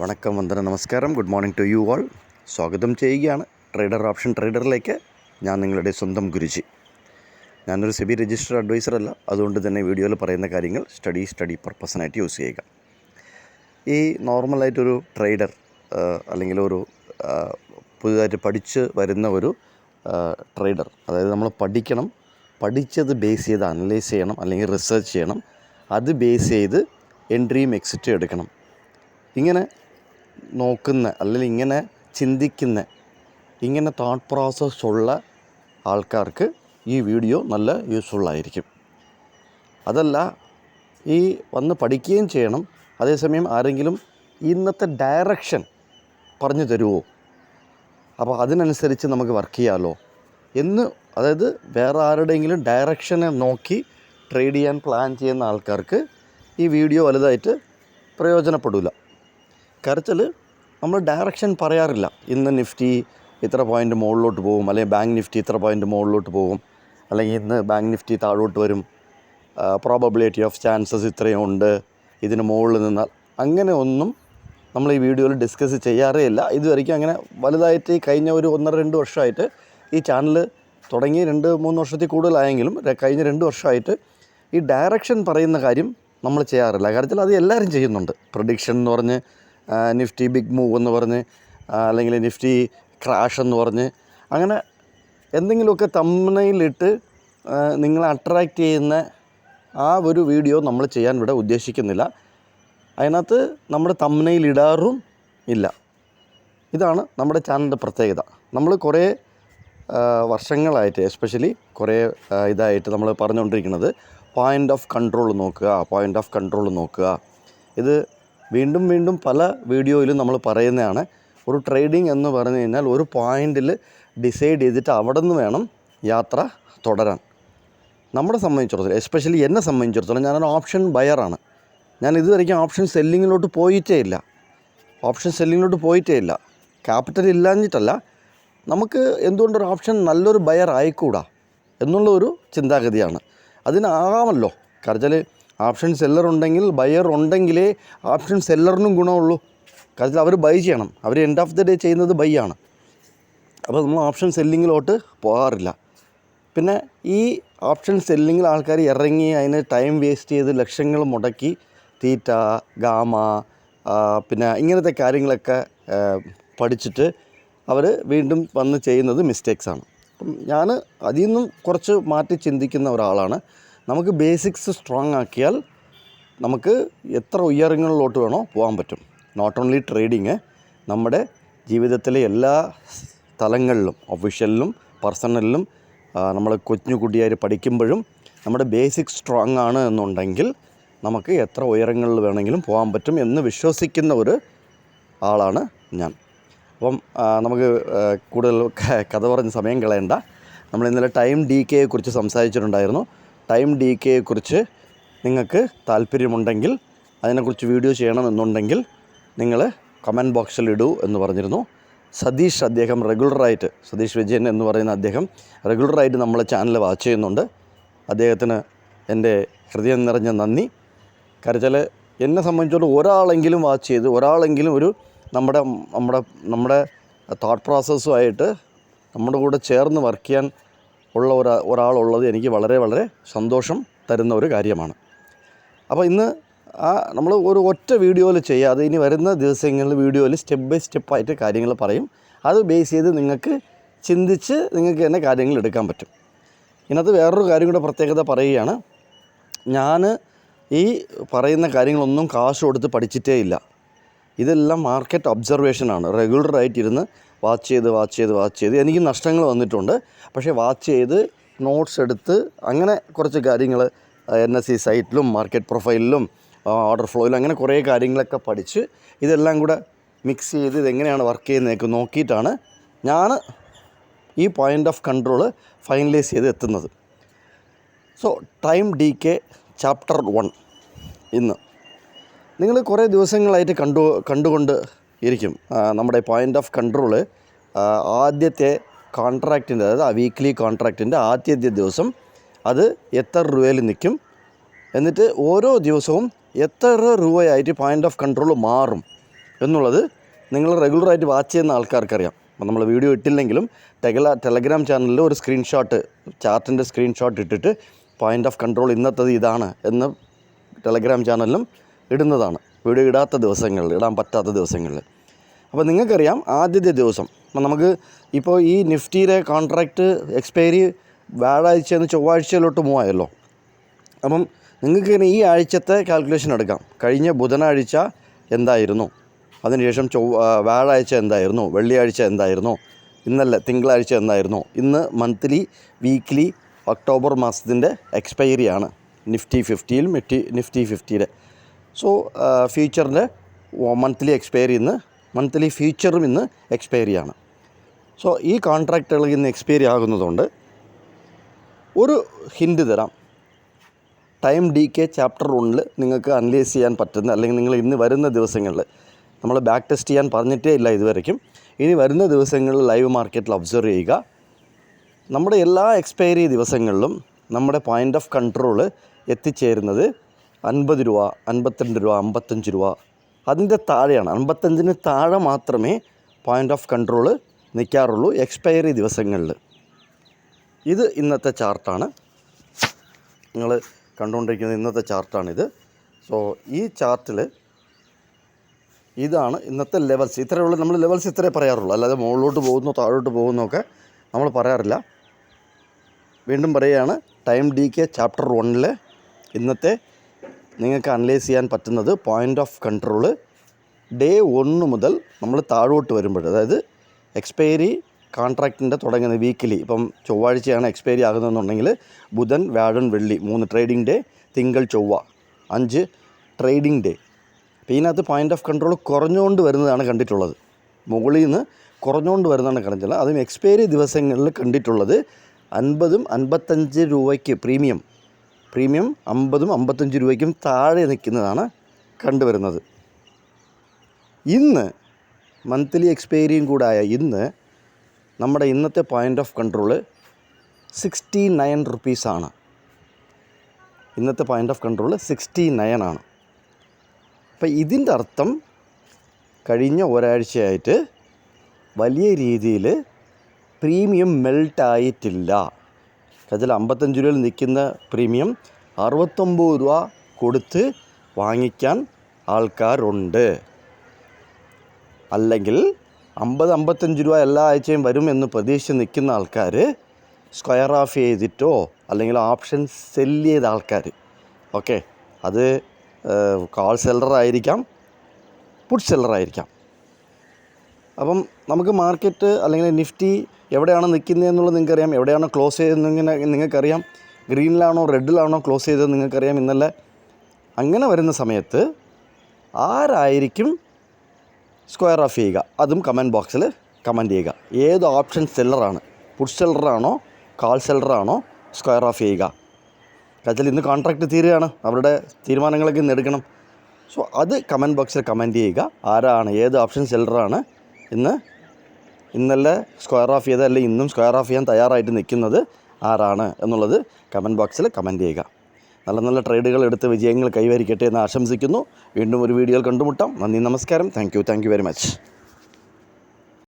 വണക്കം, വന്ദനം, നമസ്കാരം. Good morning to you all. സ്വാഗതം ചെയ്യുകയാണ് ഓപ്ഷൻ ട്രേഡറിലേക്ക്. ഞാൻ നിങ്ങളുടെ സ്വന്തം ഗുരുജി. ഞാനൊരു സെബി രജിസ്റ്റർ അഡ്വൈസർ അല്ല. അതുകൊണ്ട് തന്നെ വീഡിയോയിൽ പറയുന്ന കാര്യങ്ങൾ സ്റ്റഡി പർപ്പസിനായിട്ട് യൂസ് ചെയ്യുക. ഈ നോർമലായിട്ടൊരു ട്രേഡർ അല്ലെങ്കിൽ ഒരു പുതുതായിട്ട് പഠിച്ച് വരുന്ന ഒരു ട്രേഡർ, അതായത് നമ്മൾ പഠിച്ചത് ബേസ് ചെയ്ത് അനലൈസ് ചെയ്യണം, അല്ലെങ്കിൽ റിസർച്ച് ചെയ്യണം. അത് ബേസ് ചെയ്ത് എൻട്രിയും എക്സിറ്റും എടുക്കണം. ഇങ്ങനെ നോക്കുന്ന, അല്ലെങ്കിൽ ഇങ്ങനെ ചിന്തിക്കുന്ന, ഇങ്ങനെ തോട്ട് പ്രോസസ് ഉള്ള ആൾക്കാർക്ക് ഈ വീഡിയോ നല്ല യൂസ്ഫുള്ളായിരിക്കും. അതല്ല, ഈ വന്ന് പഠിക്കുകയും ചെയ്യണം, അതേസമയം ആരെങ്കിലും ഇന്നത്തെ ഡയറക്ഷൻ പറഞ്ഞു തരുമോ, അപ്പോൾ അതിനനുസരിച്ച് നമുക്ക് വർക്ക് ചെയ്യാമല്ലോ എന്ന്, അതായത് വേറെ ആരുടെയെങ്കിലും ഡയറക്ഷനെ നോക്കി ട്രേഡ് ചെയ്യാൻ പ്ലാൻ ചെയ്യുന്ന ആൾക്കാർക്ക് ഈ വീഡിയോ വലുതായിട്ട് പ്രയോജനപ്പെടില്ല. കരച്ചിൽ നമ്മൾ ഡയറക്ഷൻ പറയാറില്ല. ഇന്ന് നിഫ്റ്റി ഇത്ര പോയിൻ്റ് മുകളിലോട്ട് പോകും, അല്ലെങ്കിൽ ബാങ്ക് നിഫ്റ്റി ഇത്ര പോയിൻ്റ് മുകളിലോട്ട് പോകും, അല്ലെങ്കിൽ ഇന്ന് ബാങ്ക് നിഫ്റ്റി താഴോട്ട് വരും, പ്രോബബിലിറ്റി ഓഫ് ചാൻസസ് ഇത്രയും ഉണ്ട്, ഇതിന് മുകളിൽ നിന്നാൽ, അങ്ങനെ ഒന്നും നമ്മൾ ഈ വീഡിയോയിൽ ഡിസ്കസ് ചെയ്യാറേ ഇല്ല. ഇതുവരെയ്ക്കും അങ്ങനെ വലുതായിട്ട് കഴിഞ്ഞ ഒരു 1-2 വർഷമായിട്ട് ഈ ചാനൽ തുടങ്ങി 2-3 വർഷത്തിൽ കൂടുതലായെങ്കിലും കഴിഞ്ഞ 2 വർഷമായിട്ട് ഈ ഡയറക്ഷൻ പറയുന്ന കാര്യം നമ്മൾ ചെയ്യാറില്ല. കാര്യത്തിൽ അത് എല്ലാവരും ചെയ്യുന്നുണ്ട്. പ്രഡിക്ഷൻ എന്ന് പറഞ്ഞ്, നിഫ്റ്റി ബിഗ് മൂവ് എന്ന് പറഞ്ഞ്, അല്ലെങ്കിൽ നിഫ്റ്റി ക്രാഷ് എന്ന് പറഞ്ഞ്, അങ്ങനെ എന്തെങ്കിലുമൊക്കെ തംബ്നെയിലിട്ട് നിങ്ങളെ അട്രാക്റ്റ് ചെയ്യുന്ന ആ ഒരു വീഡിയോ നമ്മൾ ചെയ്യാൻ ഇവിടെ ഉദ്ദേശിക്കുന്നില്ല. അതിനകത്ത് നമ്മുടെ തംബ്നെയിൽ ഇടാറും ഇല്ല. ഇതാണ് നമ്മുടെ ചാനലിൻ്റെ പ്രത്യേകത. നമ്മൾ കുറേ വർഷങ്ങളായിട്ട്, എസ്പെഷ്യലി കുറേ ഇതായിട്ട് നമ്മൾ പറഞ്ഞുകൊണ്ടിരിക്കുന്നത് പോയിൻ്റ് ഓഫ് കൺട്രോൾ നോക്കുക. ഇത് വീണ്ടും വീണ്ടും പല വീഡിയോയിലും നമ്മൾ പറയുന്നതാണ്. ഒരു ട്രേഡിംഗ് എന്ന് പറഞ്ഞു കഴിഞ്ഞാൽ ഒരു പോയിൻ്റിൽ ഡിസൈഡ് ചെയ്തിട്ട് അവിടെ നിന്ന് വേണം യാത്ര തുടരാൻ. നമ്മളെ സംബന്ധിച്ചിടത്തോളം, എസ്പെഷ്യലി എന്നെ സംബന്ധിച്ചിടത്തോളം, ഞാനൊരു ഓപ്ഷൻ ബയറാണ്. ഞാൻ ഇതുവരെയ്ക്കും ഓപ്ഷൻ സെല്ലിങ്ങിലോട്ട് പോയിട്ടേ ഇല്ല. ക്യാപിറ്റൽ ഇല്ലാഞ്ഞിട്ടല്ല, നമുക്ക് എന്തുകൊണ്ടൊരു ഓപ്ഷൻ നല്ലൊരു ബയർ ആയിക്കൂടാ എന്നുള്ള ഒരു ചിന്താഗതിയാണ്. അതിനാകാമല്ലോ. കാരണം ഓപ്ഷൻ സെല്ലർ ഉണ്ടെങ്കിൽ, ബയർ ഉണ്ടെങ്കിലേ ഓപ്ഷൻ സെല്ലറിനും ഗുണമുള്ളൂ. കാരണം അവർ ബൈ ചെയ്യണം. അവർ എൻഡ് ഓഫ് ദി ഡേ ചെയ്യുന്നത് ബൈ ആണ്. അപ്പോൾ നമ്മൾ ഓപ്ഷൻ സെല്ലിങ്ങിലോട്ട് പോകാറില്ല. പിന്നെ ഈ ഓപ്ഷൻ സെല്ലിങ്ങിൽ ആൾക്കാർ ഇറങ്ങി അതിന് ടൈം വേസ്റ്റ് ചെയ്ത് ലക്ഷങ്ങൾ മുടക്കി തീറ്റ, ഗാമ, പിന്നെ ഇങ്ങനത്തെ കാര്യങ്ങളൊക്കെ പഠിച്ചിട്ട് അവർ വീണ്ടും വന്ന് ചെയ്യുന്നത് മിസ്റ്റേക്സാണ്. അപ്പം ഞാൻ അതിൽ നിന്നും കുറച്ച് മാറ്റി ചിന്തിക്കുന്ന ഒരാളാണ്. നമുക്ക് ബേസിക്സ് സ്ട്രോങ് ആക്കിയാൽ നമുക്ക് എത്ര ഉയരങ്ങളിലോട്ട് വേണോ പോകാൻ പറ്റും. നോട്ട് ഓൺലി ട്രേഡിങ്, നമ്മുടെ ജീവിതത്തിലെ എല്ലാ തലങ്ങളിലും, ഒഫീഷ്യലിലും പേഴ്സണലിലും, നമ്മൾ കുട്ടിയായി പഠിക്കുമ്പോഴും നമ്മുടെ ബേസിക് സ്ട്രോങ് ആണ് എന്നുണ്ടെങ്കിൽ നമുക്ക് എത്ര ഉയരങ്ങളിൽ വേണമെങ്കിലും പോകാൻ പറ്റും എന്ന് വിശ്വസിക്കുന്ന ഒരു ആളാണ് ഞാൻ. അപ്പം നമുക്ക് കൂടുതൽ കഥ പറഞ്ഞ് സമയം കളയണ്ട. നമ്മൾ ഇന്നലെ ടൈം DKയെക്കുറിച്ച് സംസാരിച്ചിട്ടുണ്ടായിരുന്നു. ടൈം DKയെക്കുറിച്ച് നിങ്ങൾക്ക് താല്പര്യമുണ്ടെങ്കിൽ, അതിനെക്കുറിച്ച് വീഡിയോ ചെയ്യണമെന്നുണ്ടെങ്കിൽ നിങ്ങൾ കമൻറ്റ് ബോക്സിൽ ഇടൂ എന്ന് പറഞ്ഞിരുന്നു. അദ്ദേഹം റെഗുലറായിട്ട്, സതീഷ് വിജയൻ എന്ന് പറയുന്ന അദ്ദേഹം റെഗുലറായിട്ട് നമ്മളെ ചാനൽ വാച്ച് ചെയ്യുന്നുണ്ട്. അദ്ദേഹത്തിന് എൻ്റെ ഹൃദയം നിറഞ്ഞ നന്ദി. കാരണം എന്നെ സംബന്ധിച്ചിടത്തോളം ഒരാളെങ്കിലും വാച്ച് ചെയ്ത്, ഒരാളെങ്കിലും ഒരു നമ്മുടെ തോട്ട് പ്രോസസ്സുമായിട്ട് നമ്മുടെ കൂടെ ചേർന്ന് വർക്ക് ചെയ്യാൻ ഉള്ള ഒരാളുള്ളത് എനിക്ക് വളരെ വളരെ സന്തോഷം തരുന്ന ഒരു കാര്യമാണ്. അപ്പോൾ ഇന്ന് നമ്മൾ ഒരു ഒറ്റ വീഡിയോയിൽ ചെയ്യാതെ ഇനി വരുന്ന ദിവസങ്ങളിൽ വീഡിയോയിൽ സ്റ്റെപ്പ് ബൈ സ്റ്റെപ്പായിട്ട് കാര്യങ്ങൾ പറയും. അത് ബേസ് ചെയ്ത് നിങ്ങൾക്ക് ചിന്തിച്ച് നിങ്ങൾക്ക് തന്നെ കാര്യങ്ങൾ എടുക്കാൻ പറ്റും. ഇതിനകത്ത് വേറൊരു കാര്യം കൂടെ പ്രത്യേകത പറയുകയാണ്. ഞാൻ ഈ പറയുന്ന കാര്യങ്ങളൊന്നും കാശ് കൊടുത്ത് പഠിച്ചിട്ടേ ഇല്ല. ഇതെല്ലാം മാർക്കറ്റ് ഒബ്സർവേഷനാണ്. റെഗുലറായിട്ടിരുന്ന് വാച്ച് ചെയ്ത് എനിക്ക് നഷ്ടങ്ങൾ വന്നിട്ടുണ്ട്. പക്ഷേ വാച്ച് ചെയ്ത് നോട്ട്സ് എടുത്ത് അങ്ങനെ കുറച്ച് കാര്യങ്ങൾ NSE സൈറ്റിലും മാർക്കറ്റ് പ്രൊഫൈലിലും ഓർഡർ ഫ്ലോയിലും അങ്ങനെ കുറേ കാര്യങ്ങളൊക്കെ പഠിച്ച് ഇതെല്ലാം കൂടെ മിക്സ് ചെയ്ത് ഇതെങ്ങനെയാണ് വർക്ക് ചെയ്യുന്നതൊക്കെ നോക്കിയിട്ടാണ് ഞാൻ ഈ പോയിൻ്റ് ഓഫ് കൺട്രോൾ ഫൈനലൈസ് ചെയ്ത് എത്തുന്നത്. സോ ടൈം DK ചാപ്റ്റർ 1 ഇന്ന് നിങ്ങൾ കുറേ ദിവസങ്ങളായിട്ട് കണ്ടുകൊണ്ട് ഇരിക്കും. നമ്മുടെ പോയിൻ്റ് ഓഫ് കൺട്രോൾ ആദ്യത്തെ കോൺട്രാക്റ്റിൻ്റെ, അതായത് ആ വീക്ക്ലി കോൺട്രാക്റ്റിൻ്റെ ആദ്യത്തെ ദിവസം അത് എത്ര രൂപയിൽ നിൽക്കും, എന്നിട്ട് ഓരോ ദിവസവും എത്ര രൂപയായിട്ട് പോയിൻ്റ് ഓഫ് കൺട്രോൾ മാറും എന്നുള്ളത് നിങ്ങൾ റെഗുലറായിട്ട് വാച്ച് ചെയ്യുന്ന ആൾക്കാർക്കറിയാം. അപ്പോൾ നമ്മൾ വീഡിയോ ഇട്ടില്ലെങ്കിലും ടെലഗ്രാം ചാനലിൽ ഒരു സ്ക്രീൻഷോട്ട്, ചാർട്ടിൻ്റെ സ്ക്രീൻഷോട്ട് ഇട്ടിട്ട് പോയിൻ്റ് ഓഫ് കൺട്രോൾ ഇന്നത്തത് ഇതാണ് എന്ന് ടെലഗ്രാം ചാനലിലും ഇടുന്നതാണ്, വീഡിയോ ഇടാത്ത ദിവസങ്ങളിൽ, ഇടാൻ പറ്റാത്ത ദിവസങ്ങളിൽ. അപ്പോൾ നിങ്ങൾക്കറിയാം ആദ്യത്തെ ദിവസം നമുക്ക് ഇപ്പോൾ ഈ നിഫ്റ്റിയിലെ കോൺട്രാക്റ്റ് എക്സ്പയറി വ്യാഴാഴ്ച ചൊവ്വാഴ്ചയിലോട്ട് മൂവായല്ലോ. അപ്പം നിങ്ങൾക്ക് ഈ ആഴ്ചത്തെ കാൽക്കുലേഷൻ എടുക്കാം. കഴിഞ്ഞ ബുധനാഴ്ച എന്തായിരുന്നു, അതിനുശേഷം വ്യാഴാഴ്ച എന്തായിരുന്നു, വെള്ളിയാഴ്ച എന്തായിരുന്നു, ഇന്നലെ തിങ്കളാഴ്ച എന്തായിരുന്നു, ഇന്ന് മന്ത്ലി വീക്ക്ലി ഒക്ടോബർ മാസത്തിൻ്റെ എക്സ്പയറിയാണ് നിഫ്റ്റി 50യിൽ നിഫ്റ്റി 50യുടെ. സോ ഫ്യൂച്ചറിൻ്റെ മന്ത്ലി എക്സ്പയറി ഇന്ന്, മന്ത്ലി ഫ്യൂച്ചറും ഇന്ന് എക്സ്പയറിയാണ്. സോ ഈ കോൺട്രാക്റ്റുകൾ ഇന്ന് എക്സ്പയറി ആകുന്നതുകൊണ്ട് ഒരു ഹിൻഡ് തരാം. ടൈം DK ചാപ്റ്റർ 1 നിങ്ങൾക്ക് അനലൈസ് ചെയ്യാൻ പറ്റുന്ന, അല്ലെങ്കിൽ നിങ്ങൾ ഇന്ന് വരുന്ന ദിവസങ്ങളിൽ, നമ്മൾ ബാക്ക് ടെസ്റ്റ് ചെയ്യാൻ പറഞ്ഞിട്ടേ ഇല്ല ഇതുവരയ്ക്കും, ഇനി വരുന്ന ദിവസങ്ങളിൽ ലൈവ് മാർക്കറ്റിൽ ഒബ്സർവ് ചെയ്യുക. നമ്മുടെ എല്ലാ എക്സ്പയറി ദിവസങ്ങളിലും നമ്മുടെ പോയിൻ്റ് ഓഫ് കൺട്രോൾ എത്തിച്ചേരുന്നത് 50 രൂപ, 52 രൂപ, 55 രൂപ, അതിൻ്റെ താഴെയാണ്. 55-ന് താഴെ മാത്രമേ പോയിൻ്റ് ഓഫ് കൺട്രോൾ നിൽക്കാറുള്ളൂ എക്സ്പയറി ദിവസങ്ങളിൽ. ഇത് ഇന്നത്തെ ചാർട്ടാണ്, നിങ്ങൾ കണ്ടുകൊണ്ടിരിക്കുന്നത് ഇന്നത്തെ ചാർട്ടാണിത്. സോ ഈ ചാർട്ടിൽ ഇതാണ് ഇന്നത്തെ ലെവൽസ്. ഇത്രയുള്ള നമ്മൾ ലെവൽസ് ഇത്രേ പറയാറുള്ളൂ, അല്ലാതെ മുകളിലോട്ട് പോകുന്നോ താഴോട്ട് പോകുന്നോ ഒക്കെ നമ്മൾ പറയാറില്ല. വീണ്ടും പറയുകയാണ്, ടൈം DK ചാപ്റ്റർ 1 ഇന്നത്തെ നിങ്ങൾക്ക് അനലൈസ് ചെയ്യാൻ പറ്റുന്നത് പോയിൻ്റ് ഓഫ് കൺട്രോൾ ഡേ 1 മുതൽ നമ്മൾ താഴോട്ട് വരുമ്പോൾ, അതായത് എക്സ്പയറി കോൺട്രാക്റ്റിൻ്റെ തുടങ്ങുന്ന വീക്കിലി, ഇപ്പം ചൊവ്വാഴ്ചയാണ് എക്സ്പയറി ആകുന്നതെന്നുണ്ടെങ്കിൽ ബുധൻ, വ്യാഴൻ, വെള്ളി 3 ട്രേഡിംഗ് ഡേ, തിങ്കൾ, ചൊവ്വ 5 ട്രേഡിംഗ് ഡേ. അപ്പോൾ ഇതിനകത്ത് പോയിൻ്റ് ഓഫ് കൺട്രോൾ കുറഞ്ഞുകൊണ്ട് വരുന്നതാണ് കണ്ടിട്ടുള്ളത്, മുകളിൽ നിന്ന് കുറഞ്ഞുകൊണ്ട് വരുന്നതാണ് കണ്ടിട്ടുള്ളത്. അതും എക്സ്പയറി ദിവസങ്ങളിൽ കണ്ടിട്ടുള്ളത് 50ഉം 55 രൂപയ്ക്ക് പ്രീമിയം 50ഉം 55 രൂപയ്ക്കും താഴെ നിൽക്കുന്നതാണ് കണ്ടുവരുന്നത്. ഇന്ന് മന്ത്ലി എക്സ്പയറിയും കൂടായ ഇന്ന് നമ്മുടെ ഇന്നത്തെ പോയിൻ്റ് ഓഫ് കൺട്രോൾ 69 റുപ്പീസാണ്. ഇന്നത്തെ പോയിൻ്റ് ഓഫ് കൺട്രോൾ 69 ആണ്. അപ്പോൾ ഇതിൻ്റെ അർത്ഥം കഴിഞ്ഞ ഒരാഴ്ചയായിട്ട് വലിയ രീതിയിൽ പ്രീമിയം മെൽട്ടായിട്ടില്ല. അതിൽ 55 രൂപയിൽ നിൽക്കുന്ന പ്രീമിയം 69 രൂപ കൊടുത്ത് വാങ്ങിക്കാൻ ആൾക്കാരുണ്ട്. അല്ലെങ്കിൽ 50-55 രൂപ എല്ലാ ആഴ്ചയും വരുമെന്ന് പ്രതീക്ഷിച്ച് നിൽക്കുന്ന ആൾക്കാർ സ്ക്വയർ ഓഫ് ചെയ്തിട്ടോ അല്ലെങ്കിൽ ഓപ്ഷൻ സെല്ല് ചെയ്ത ആൾക്കാർ, ഓക്കെ, അത് കാൾ സെല്ലറായിരിക്കാം, പുട്ട് സെല്ലറായിരിക്കാം. അപ്പം നമുക്ക് മാർക്കറ്റ് അല്ലെങ്കിൽ നിഫ്റ്റി എവിടെയാണ് നിൽക്കുന്നത് എന്നുള്ളത് നിങ്ങൾക്കറിയാം, എവിടെയാണോ ക്ലോസ് ചെയ്തതെന്നിങ്ങനെ നിങ്ങൾക്കറിയാം, ഗ്രീനിലാണോ റെഡിലാണോ ക്ലോസ് ചെയ്തത് നിങ്ങൾക്കറിയാം ഇന്നലെ. അങ്ങനെ വരുന്ന സമയത്ത് ആരായിരിക്കും സ്ക്വയർ ഓഫ് ചെയ്യുക, അതും കമൻറ്റ് ബോക്സിൽ കമൻറ്റ് ചെയ്യുക. ഏത് ഓപ്ഷൻ സെല്ലറാണ്, പുട്ട് സെല്ലറാണോ കാൾ സെല്ലറാണോ സ്ക്വയർ ഓഫ് ചെയ്യുക. കാരണം ഇന്ന് കോൺട്രാക്റ്റ് തീരുകയാണ്, അവരുടെ തീരുമാനങ്ങളൊക്കെ ഇന്ന് എടുക്കണം. സോ അത് കമൻറ്റ് ബോക്സിൽ കമൻറ്റ് ചെയ്യുക. ആരാണ്, ഏത് ഓപ്ഷൻ സെല്ലറാണ് ഇന്നലെ സ്ക്വയർ ഓഫ് ചെയ്ത് അല്ലെങ്കിൽ ഇന്നും സ്ക്വയർ ഓഫ് ചെയ്യാൻ തയ്യാറായിട്ട് നിൽക്കുന്നത് ആരാണ് എന്നുള്ളത് കമൻറ്റ് ബോക്സിൽ കമൻറ്റ് ചെയ്യുക. നല്ല നല്ല ട്രേഡുകൾ എടുത്ത് വിജയങ്ങൾ കൈവരിക്കട്ടെ എന്ന് ആശംസിക്കുന്നു. വീണ്ടും ഒരു വീഡിയോയിൽ കണ്ടുമുട്ടാം. നന്ദി, നമസ്കാരം. Thank you very much.